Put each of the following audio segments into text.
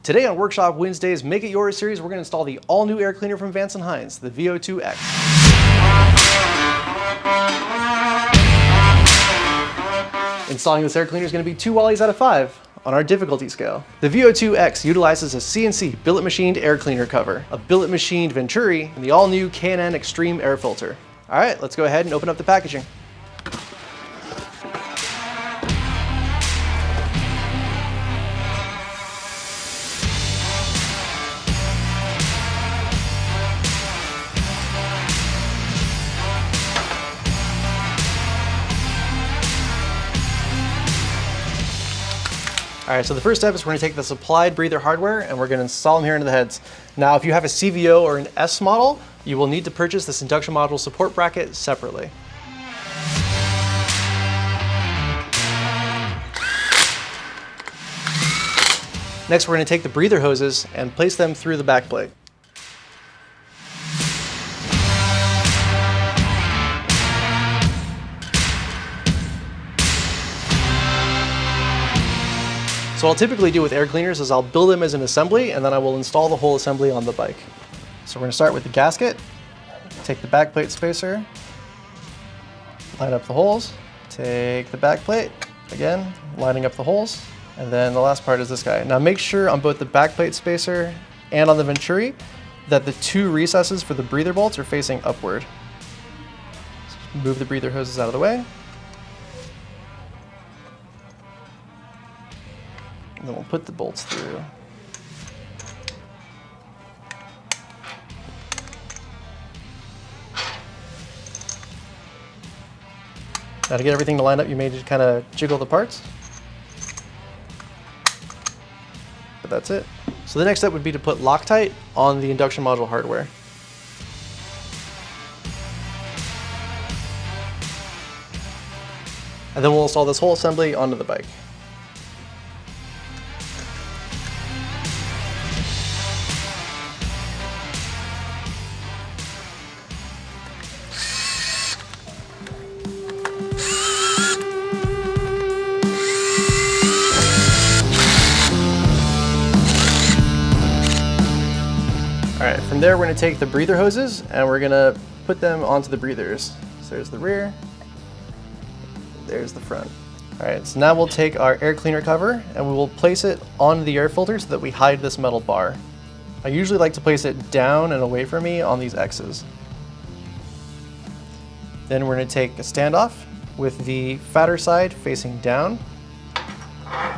Today on Workshop Wednesday's Make It Yours series, we're going to install the all-new air cleaner from Vance Hines, the VO2 X. Installing this air cleaner is going to be 2 Wallies out of 5 on our difficulty scale. The VO2 X utilizes a CNC billet machined air cleaner cover, a billet machined Venturi, and the all-new K&N Extreme air filter. All right, let's go ahead and open up the packaging. All right, so the first step is we're gonna take the supplied breather hardware and we're gonna install them here into the heads. Now, if you have a CVO or an S model, you will need to purchase this induction module support bracket separately. Next, we're gonna take the breather hoses and place them through the back plate. So what I'll typically do with air cleaners is I'll build them as an assembly and then I will install the whole assembly on the bike. So we're gonna start with the gasket, take the back plate spacer, line up the holes, take the back plate, again, lining up the holes, and then the last part is this guy. Now make sure on both the back plate spacer and on the Venturi that the 2 recesses for the breather bolts are facing upward. So move the breather hoses out of the way. And then we'll put the bolts through. Now to get everything to line up, you may just kind of jiggle the parts. But that's it. So the next step would be to put Loctite on the induction module hardware. And then we'll install this whole assembly onto the bike. All right, from there we're gonna take the breather hoses and we're gonna put them onto the breathers. So there's the rear, there's the front. All right, so now we'll take our air cleaner cover and we will place it on the air filter so that we hide this metal bar. I usually like to place it down and away from me on these X's. Then we're gonna take a standoff with the fatter side facing down,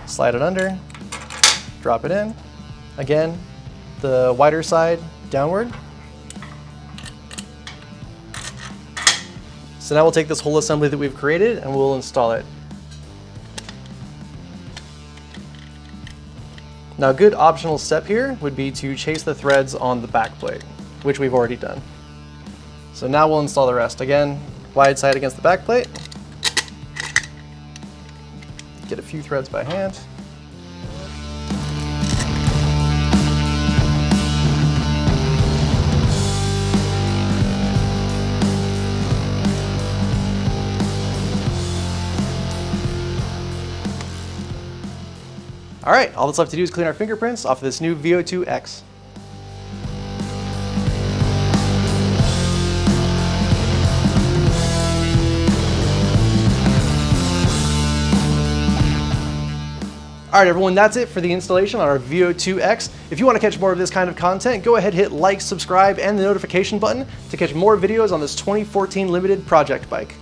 slide it under, drop it in. Again, the wider side downward. So now we'll take this whole assembly that we've created and we'll install it. Now a good optional step here would be to chase the threads on the back plate, which we've already done. So now we'll install the rest. Again, wide side against the back plate. Get a few threads by hand. All right, all that's left to do is clean our fingerprints off of this new VO2 X. All right, everyone, that's it for the installation on our VO2 X. If you want to catch more of this kind of content, go ahead, hit like, subscribe, and the notification button to catch more videos on this 2014 limited project bike.